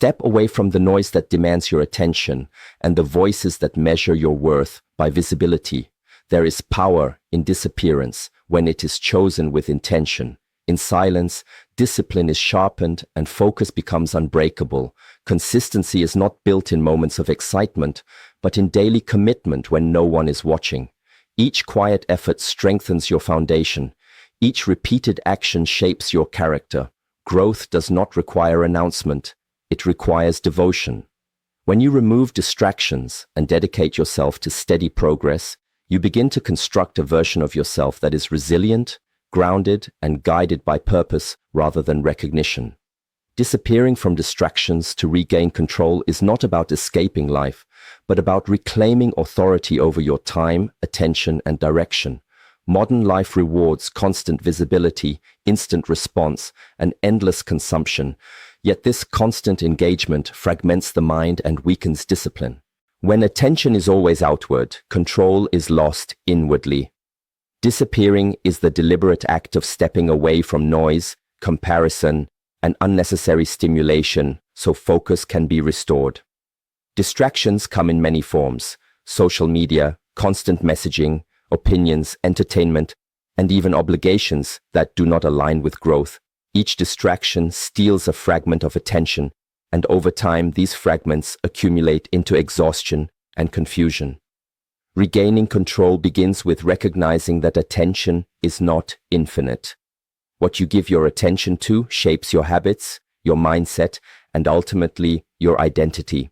Step away from the noise that demands your attention and the voices that measure your worth by visibility. There is power in disappearance when it is chosen with intention. In silence, discipline is sharpened and focus becomes unbreakable. Consistency is not built in moments of excitement, but in daily commitment when no one is watching. Each quiet effort strengthens your foundation. Each repeated action shapes your character. Growth does not require announcement. It requires devotion. When you remove distractions and dedicate yourself to steady progress, you begin to construct a version of yourself that is resilient, grounded, and guided by purpose rather than recognition. Disappearing from distractions to regain control is not about escaping life, but about reclaiming authority over your time, attention, and direction. Modern life rewards constant visibility, instant response, and endless consumption, yet this constant engagement fragments the mind and weakens discipline. When attention is always outward, control is lost inwardly. Disappearing is the deliberate act of stepping away from noise, comparison, and unnecessary stimulation so focus can be restored. Distractions come in many forms: social media, constant messaging, opinions, entertainment, and even obligations that do not align with growth. Each distraction steals a fragment of attention, and over time these fragments accumulate into exhaustion and confusion. Regaining control begins with recognizing that attention is not infinite. What you give your attention to shapes your habits, your mindset, and ultimately your identity.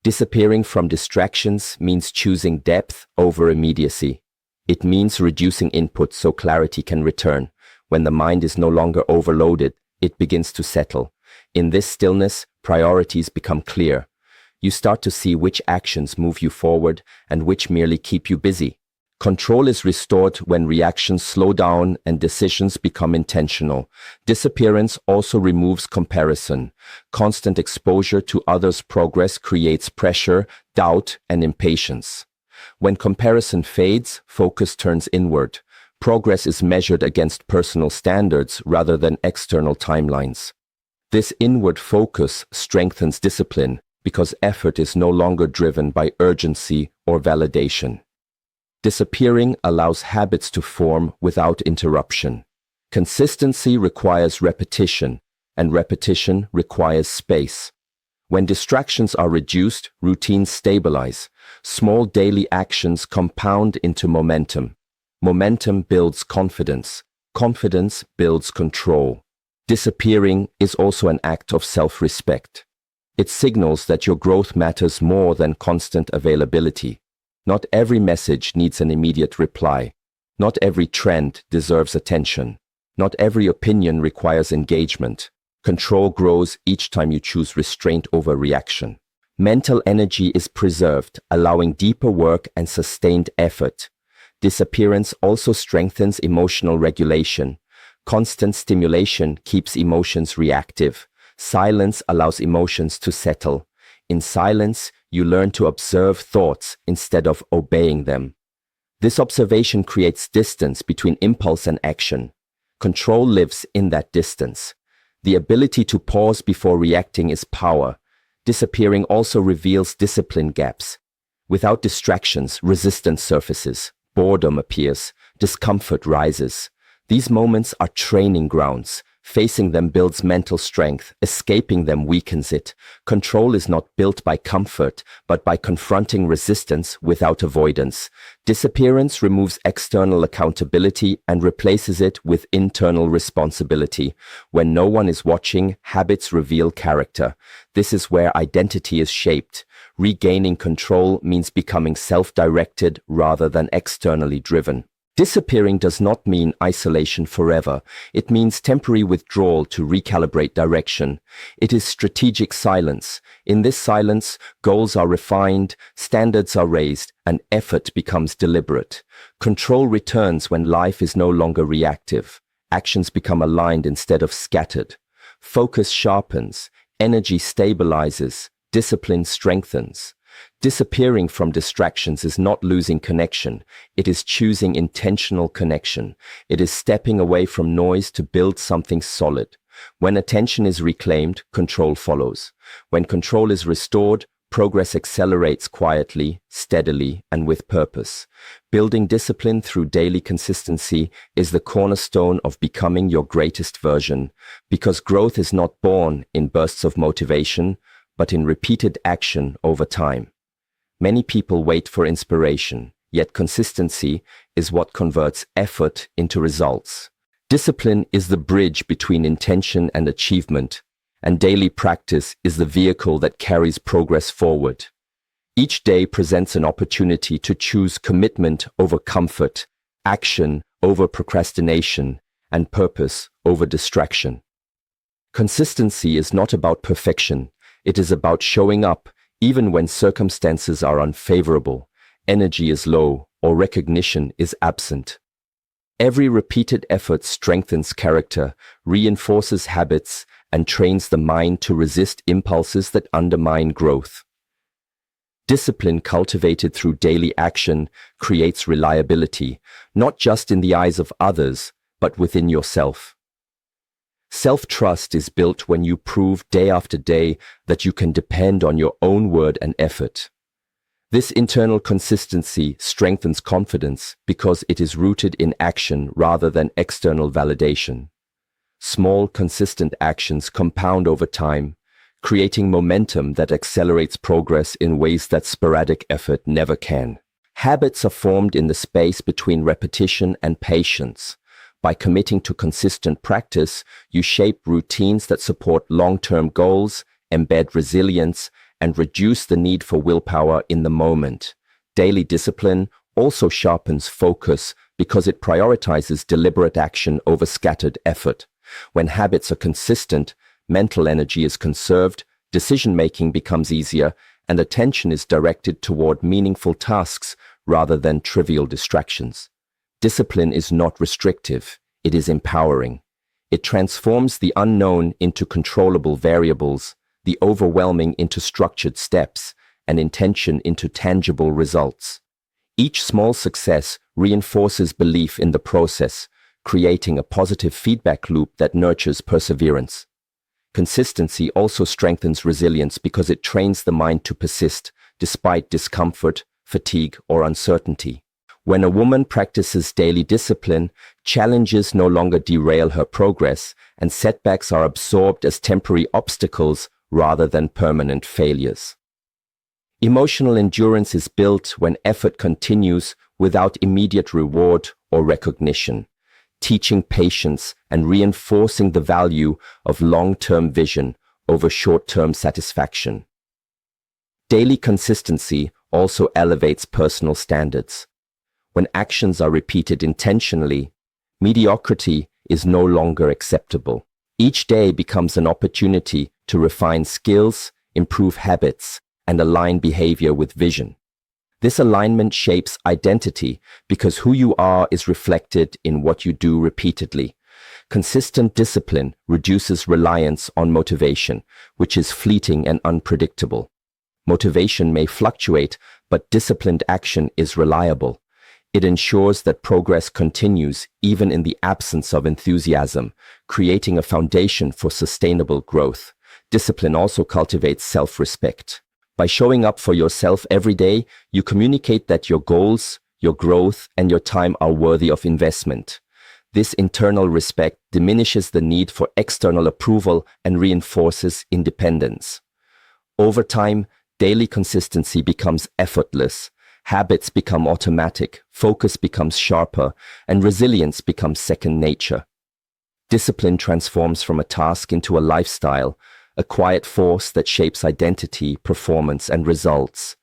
Disappearing from distractions means choosing depth over immediacy. It means reducing input so clarity can return. When the mind is no longer overloaded, it begins to settle. In this stillness, priorities become clear. You start to see which actions move you forward and which merely keep you busy. Control is restored when reactions slow down and decisions become intentional. Disappearance also removes comparison. Constant exposure to others' progress creates pressure, doubt, and impatience. When comparison fades, focus turns inward. Progress is measured against personal standards rather than external timelines. This inward focus strengthens discipline because effort is no longer driven by urgency or validation. Disappearing allows habits to form without interruption. Consistency requires repetition, and repetition requires space. When distractions are reduced, routines stabilize. Small daily actions compound into momentum. Momentum builds confidence. Confidence builds control. Disappearing is also an act of self-respect. It signals that your growth matters more than constant availability. Not every message needs an immediate reply. Not every trend deserves attention. Not every opinion requires engagement. Control grows each time you choose restraint over reaction. Mental energy is preserved, allowing deeper work and sustained effort. Disappearance also strengthens emotional regulation. Constant stimulation keeps emotions reactive. Silence allows emotions to settle. In silence, you learn to observe thoughts instead of obeying them. This observation creates distance between impulse and action. Control lives in that distance. The ability to pause before reacting is power. Disappearing also reveals discipline gaps. Without distractions, resistance surfaces. Boredom appears. Discomfort rises. These moments are training grounds. Facing them builds mental strength. Escaping them weakens it. Control is not built by comfort, but by confronting resistance without avoidance. Disappearance removes external accountability and replaces it with internal responsibility. When no one is watching, habits reveal character. This is where identity is shaped. Regaining control means becoming self-directed rather than externally driven. Disappearing does not mean isolation forever. It means temporary withdrawal to recalibrate direction. It is strategic silence. In this silence, goals are refined, standards are raised, and effort becomes deliberate. Control returns when life is no longer reactive. Actions become aligned instead of scattered. Focus sharpens, energy stabilizes, discipline strengthens. Disappearing from distractions is not losing connection. It is choosing intentional connection. It is stepping away from noise to build something solid. When attention is reclaimed, control follows. When control is restored, progress accelerates quietly, steadily, and with purpose. Building discipline through daily consistency is the cornerstone of becoming your greatest version, because growth is not born in bursts of motivation, but in repeated action over time. Many people wait for inspiration, yet consistency is what converts effort into results. Discipline is the bridge between intention and achievement, and daily practice is the vehicle that carries progress forward. Each day presents an opportunity to choose commitment over comfort, action over procrastination, and purpose over distraction. Consistency is not about perfection. It is about showing up even when circumstances are unfavorable, energy is low, or recognition is absent. Every repeated effort strengthens character, reinforces habits, and trains the mind to resist impulses that undermine growth. Discipline cultivated through daily action creates reliability, not just in the eyes of others, but within yourself. Self-trust is built when you prove day after day that you can depend on your own word and effort. This internal consistency strengthens confidence because it is rooted in action rather than external validation. Small, consistent actions compound over time, creating momentum that accelerates progress in ways that sporadic effort never can. Habits are formed in the space between repetition and patience. By committing to consistent practice, you shape routines that support long-term goals, embed resilience, and reduce the need for willpower in the moment. Daily discipline also sharpens focus because it prioritizes deliberate action over scattered effort. When habits are consistent, mental energy is conserved, decision-making becomes easier, and attention is directed toward meaningful tasks rather than trivial distractions. Discipline is not restrictive, it is empowering. It transforms the unknown into controllable variables, the overwhelming into structured steps, and intention into tangible results. Each small success reinforces belief in the process, creating a positive feedback loop that nurtures perseverance. Consistency also strengthens resilience because it trains the mind to persist despite discomfort, fatigue, or uncertainty. When a woman practices daily discipline, challenges no longer derail her progress, and setbacks are absorbed as temporary obstacles rather than permanent failures. Emotional endurance is built when effort continues without immediate reward or recognition, teaching patience and reinforcing the value of long-term vision over short-term satisfaction. Daily consistency also elevates personal standards. When actions are repeated intentionally, mediocrity is no longer acceptable. Each day becomes an opportunity to refine skills, improve habits, and align behavior with vision. This alignment shapes identity because who you are is reflected in what you do repeatedly. Consistent discipline reduces reliance on motivation, which is fleeting and unpredictable. Motivation may fluctuate, but disciplined action is reliable. It ensures that progress continues even in the absence of enthusiasm, creating a foundation for sustainable growth. Discipline also cultivates self-respect. By showing up for yourself every day, you communicate that your goals, your growth, and your time are worthy of investment. This internal respect diminishes the need for external approval and reinforces independence. Over time, daily consistency becomes effortless. Habits become automatic, focus becomes sharper, and resilience becomes second nature. Discipline transforms from a task into a lifestyle, a quiet force that shapes identity, performance, and results.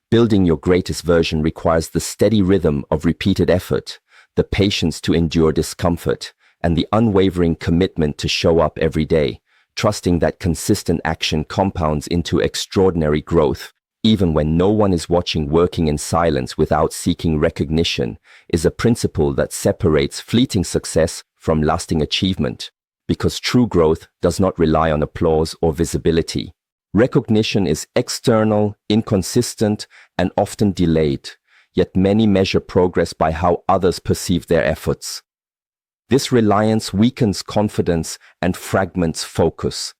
Building your greatest version requires the steady rhythm of repeated effort, the patience to endure discomfort, and the unwavering commitment to show up every day, trusting that consistent action compounds into extraordinary growth. Even when no one is watching, working in silence without seeking recognition is a principle that separates fleeting success from lasting achievement, because true growth does not rely on applause or visibility. Recognition is external, inconsistent, and often delayed, yet many measure progress by how others perceive their efforts. This reliance weakens confidence and fragments focus.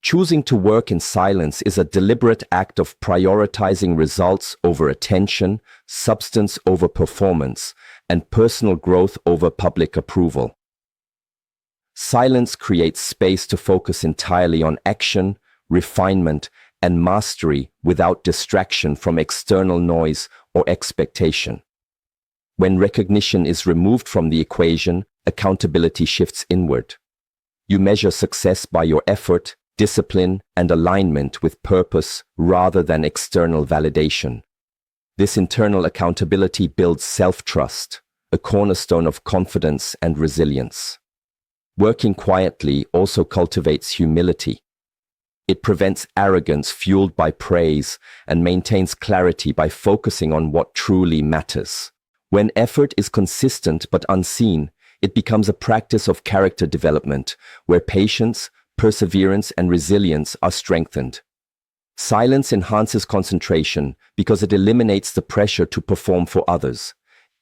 Choosing to work in silence is a deliberate act of prioritizing results over attention, substance over performance, and personal growth over public approval. Silence creates space to focus entirely on action, refinement, and mastery without distraction from external noise or expectation. When recognition is removed from the equation, accountability shifts inward. You measure success by your effort, discipline, and alignment with purpose rather than external validation. This internal accountability builds self-trust, a cornerstone of confidence and resilience. Working quietly also cultivates humility. It prevents arrogance fueled by praise and maintains clarity by focusing on what truly matters. When effort is consistent but unseen, it becomes a practice of character development, where patience, perseverance, and resilience are strengthened. Silence enhances concentration because it eliminates the pressure to perform for others.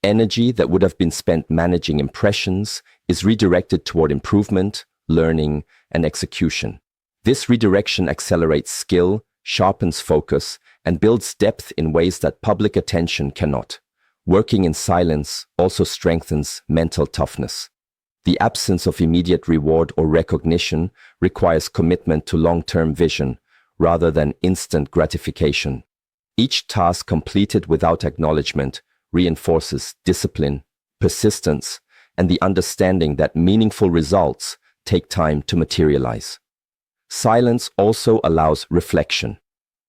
Energy that would have been spent managing impressions is redirected toward improvement, learning, and execution. This redirection accelerates skill, sharpens focus, and builds depth in ways that public attention cannot. Working in silence also strengthens mental toughness. The absence of immediate reward or recognition requires commitment to long-term vision rather than instant gratification. Each task completed without acknowledgement reinforces discipline, persistence, and the understanding that meaningful results take time to materialize. Silence also allows reflection.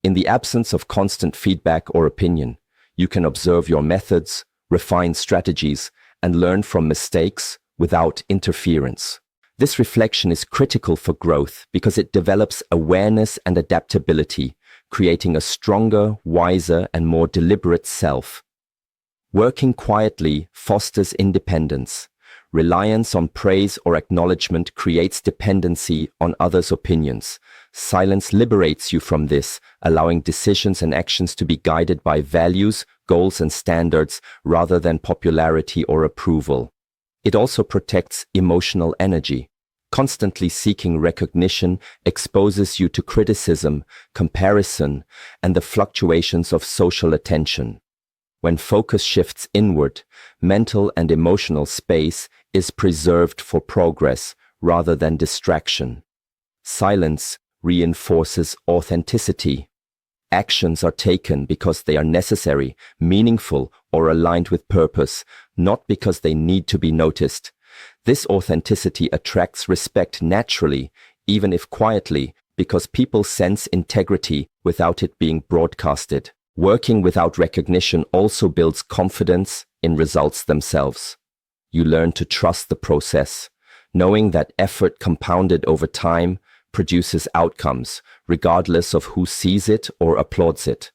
In the absence of constant feedback or opinion, you can observe your methods, refine strategies, and learn from mistakes without interference. This reflection is critical for growth because it develops awareness and adaptability, creating a stronger, wiser, and more deliberate self. Working quietly fosters independence. Reliance on praise or acknowledgement creates dependency on others' opinions. Silence liberates you from this, allowing decisions and actions to be guided by values, goals, and standards rather than popularity or approval. It also protects emotional energy. Constantly seeking recognition exposes you to criticism, comparison, and the fluctuations of social attention. When focus shifts inward, mental and emotional space is preserved for progress rather than distraction. Silence reinforces authenticity. Actions are taken because they are necessary, meaningful, or aligned with purpose, not because they need to be noticed. This authenticity attracts respect naturally, even if quietly, because people sense integrity without it being broadcasted. Working without recognition also builds confidence in results themselves. You learn to trust the process, knowing that effort compounded over time produces outcomes, regardless of who sees it or applauds it.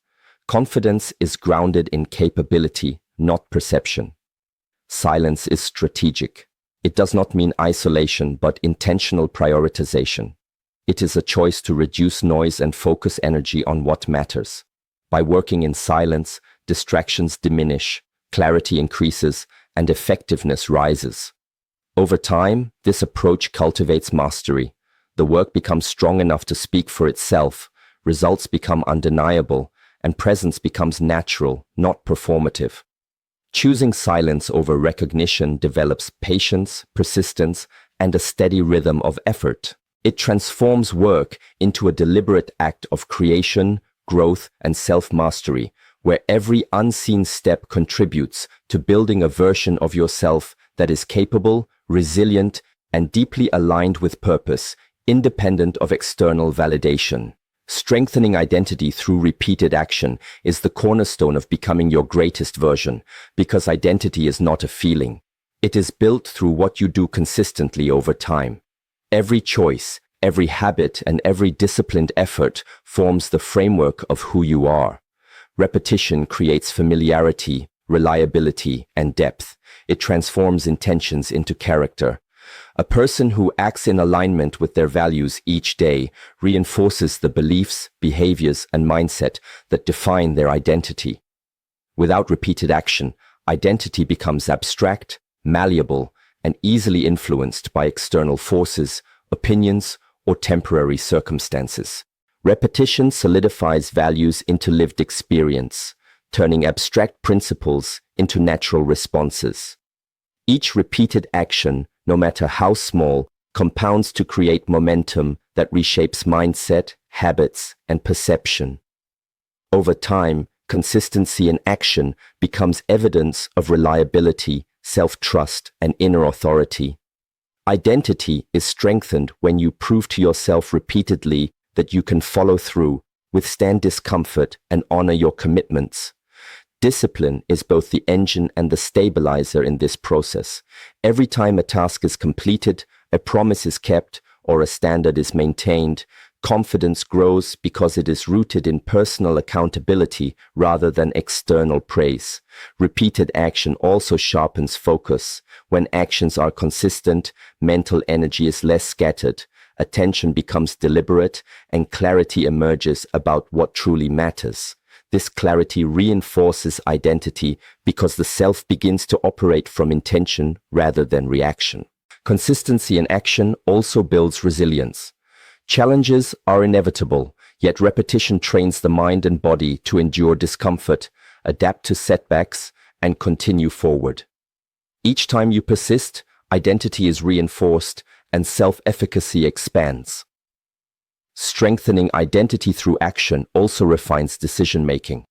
Confidence is grounded in capability, not perception. Silence is strategic. It does not mean isolation, but intentional prioritization. It is a choice to reduce noise and focus energy on what matters. By working in silence, distractions diminish, clarity increases, and effectiveness rises. Over time, this approach cultivates mastery. The work becomes strong enough to speak for itself, results become undeniable, and presence becomes natural, not performative. Choosing silence over recognition develops patience, persistence, and a steady rhythm of effort. It transforms work into a deliberate act of creation, growth, and self-mastery, where every unseen step contributes to building a version of yourself that is capable, resilient, and deeply aligned with purpose, independent of external validation. Strengthening identity through repeated action is the cornerstone of becoming your greatest version, because identity is not a feeling. It is built through what you do consistently over time. Every choice, every habit, and every disciplined effort forms the framework of who you are. Repetition creates familiarity, reliability, and depth. It transforms intentions into character. A person who acts in alignment with their values each day reinforces the beliefs, behaviors, and mindset that define their identity. Without repeated action, identity becomes abstract, malleable, and easily influenced by external forces, opinions, or temporary circumstances. Repetition solidifies values into lived experience, turning abstract principles into natural responses. Each repeated action, no matter how small, compounds to create momentum that reshapes mindset, habits, and perception. Over time, consistency in action becomes evidence of reliability, self-trust, and inner authority. Identity is strengthened when you prove to yourself repeatedly that you can follow through, withstand discomfort, and honor your commitments. Discipline is both the engine and the stabilizer in this process. Every time a task is completed, a promise is kept, or a standard is maintained, confidence grows because it is rooted in personal accountability rather than external praise. Repeated action also sharpens focus. When actions are consistent, mental energy is less scattered, attention becomes deliberate, and clarity emerges about what truly matters. This clarity reinforces identity because the self begins to operate from intention rather than reaction. Consistency in action also builds resilience. Challenges are inevitable, yet repetition trains the mind and body to endure discomfort, adapt to setbacks, and continue forward. Each time you persist, identity is reinforced and self-efficacy expands. Strengthening identity through action also refines decision-making.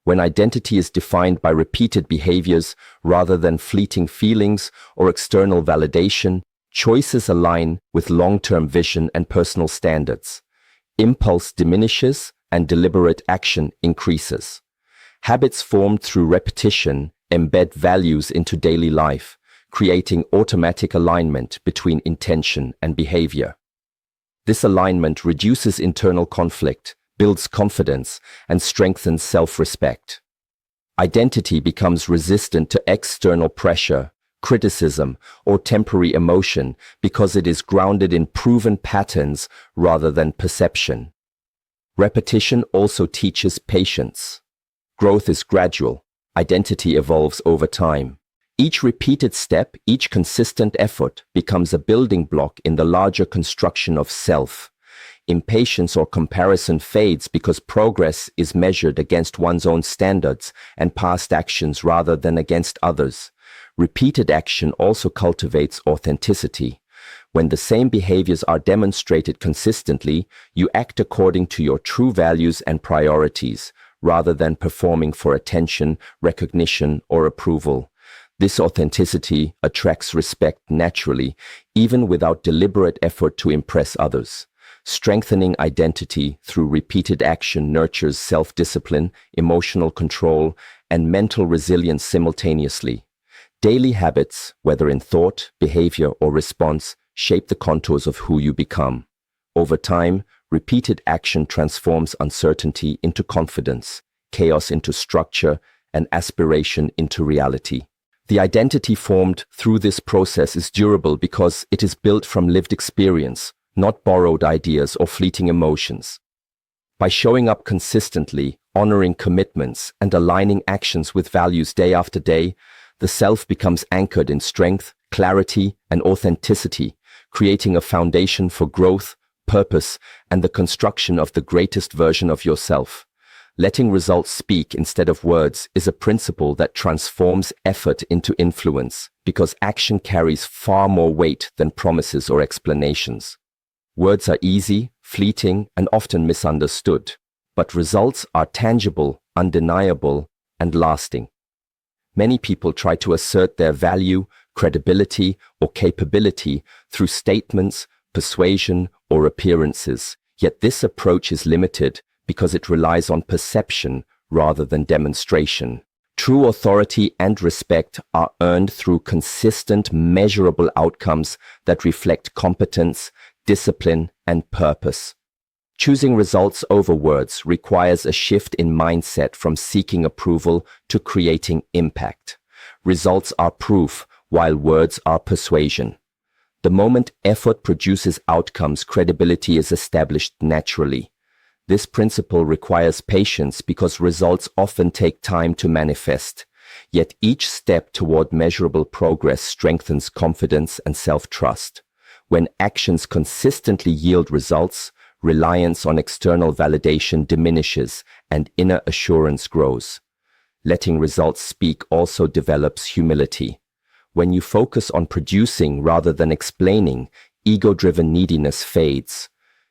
When identity is defined by repeated behaviors rather than fleeting feelings or external validation, choices align with long-term vision and personal standards. Impulse diminishes and deliberate action increases. Habits formed through repetition embed values into daily life, creating automatic alignment between intention and behavior. This alignment reduces internal conflict, builds confidence, and strengthens self-respect. Identity becomes resistant to external pressure, criticism, or temporary emotion because it is grounded in proven patterns rather than perception. Repetition also teaches patience. Growth is gradual. Identity evolves over time. Each repeated step, each consistent effort becomes a building block in the larger construction of self. Impatience or comparison fades because progress is measured against one's own standards and past actions rather than against others. Repeated action also cultivates authenticity. When the same behaviors are demonstrated consistently, you act according to your true values and priorities, rather than performing for attention, recognition, or approval. This authenticity attracts respect naturally, even without deliberate effort to impress others. Strengthening identity through repeated action nurtures self-discipline, emotional control, and mental resilience simultaneously. Daily habits, whether in thought, behavior, or response, shape the contours of who you become. Over time, repeated action transforms uncertainty into confidence, chaos into structure, and aspiration into reality. The identity formed through this process is durable because it is built from lived experience, not borrowed ideas or fleeting emotions. By showing up consistently, honoring commitments, and aligning actions with values day after day, the self becomes anchored in strength, clarity, and authenticity, creating a foundation for growth, purpose, and the construction of the greatest version of yourself. Letting results speak instead of words is a principle that transforms effort into influence because action carries far more weight than promises or explanations. Words are easy, fleeting, and often misunderstood, but results are tangible, undeniable, and lasting. Many people try to assert their value, credibility, or capability through statements, persuasion, or appearances, yet this approach is limited because it relies on perception rather than demonstration. True authority and respect are earned through consistent, measurable outcomes that reflect competence, discipline, and purpose. Choosing results over words requires a shift in mindset from seeking approval to creating impact. Results are proof, while words are persuasion. The moment effort produces outcomes, credibility is established naturally. This principle requires patience because results often take time to manifest. Yet each step toward measurable progress strengthens confidence and self-trust. When actions consistently yield results, reliance on external validation diminishes and inner assurance grows. Letting results speak also develops humility. When you focus on producing rather than explaining, ego-driven neediness fades.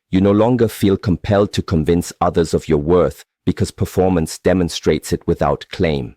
You no longer feel compelled to convince others of your worth because performance demonstrates it without claim.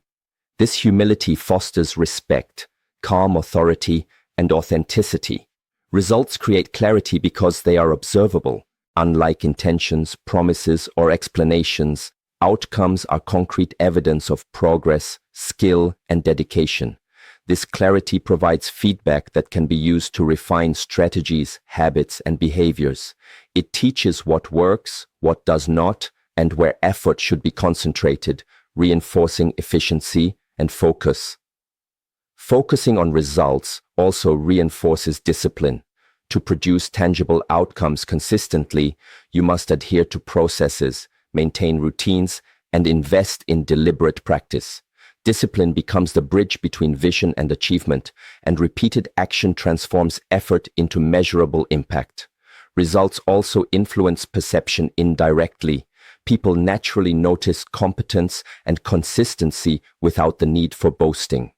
This humility fosters respect, calm authority, and authenticity. Results create clarity because they are observable. Unlike intentions, promises, or explanations, outcomes are concrete evidence of progress, skill, and dedication. This clarity provides feedback that can be used to refine strategies, habits, and behaviors. It teaches what works, what does not, and where effort should be concentrated, reinforcing efficiency and focus. Focusing on results also reinforces discipline. To produce tangible outcomes consistently, you must adhere to processes, maintain routines, and invest in deliberate practice. Discipline becomes the bridge between vision and achievement, and repeated action transforms effort into measurable impact. Results also influence perception indirectly. People naturally notice competence and consistency without the need for boasting.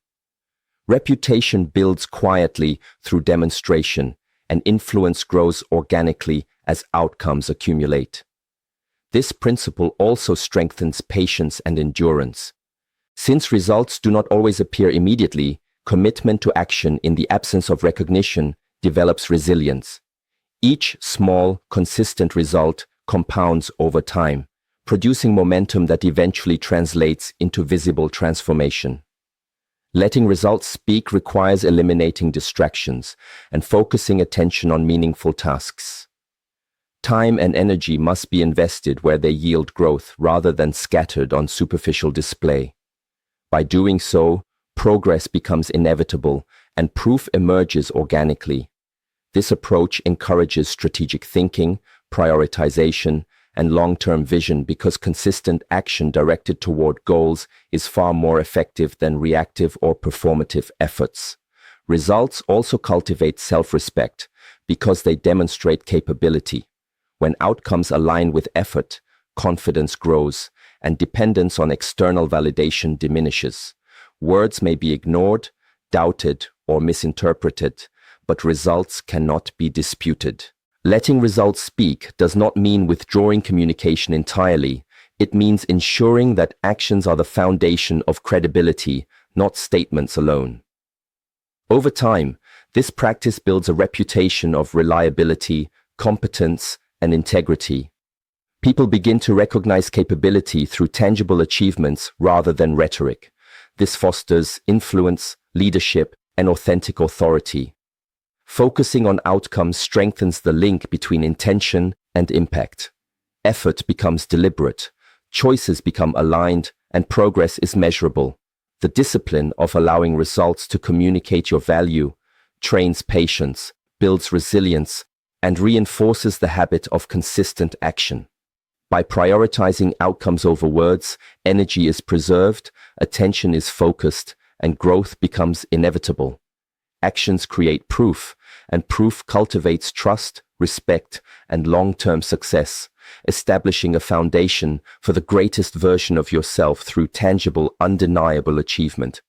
Reputation builds quietly through demonstration, and influence grows organically as outcomes accumulate. This principle also strengthens patience and endurance. Since results do not always appear immediately, commitment to action in the absence of recognition develops resilience. Each small, consistent result compounds over time, producing momentum that eventually translates into visible transformation. Letting results speak requires eliminating distractions and focusing attention on meaningful tasks. Time and energy must be invested where they yield growth rather than scattered on superficial display. By doing so, progress becomes inevitable and proof emerges organically. This approach encourages strategic thinking, prioritization, and long-term vision because consistent action directed toward goals is far more effective than reactive or performative efforts. Results also cultivate self-respect because they demonstrate capability. When outcomes align with effort, confidence grows, and dependence on external validation diminishes. Words may be ignored, doubted, or misinterpreted, but results cannot be disputed. Letting results speak does not mean withdrawing communication entirely. It means ensuring that actions are the foundation of credibility, not statements alone. Over time, this practice builds a reputation of reliability, competence, and integrity. People begin to recognize capability through tangible achievements rather than rhetoric. This fosters influence, leadership, and authentic authority. Focusing on outcomes strengthens the link between intention and impact. Effort becomes deliberate, choices become aligned, and progress is measurable. The discipline of allowing results to communicate your value trains patience, builds resilience, and reinforces the habit of consistent action. By prioritizing outcomes over words, energy is preserved, attention is focused, and growth becomes inevitable. Actions create proof, and proof cultivates trust, respect, and long-term success, establishing a foundation for the greatest version of yourself through tangible, undeniable achievement.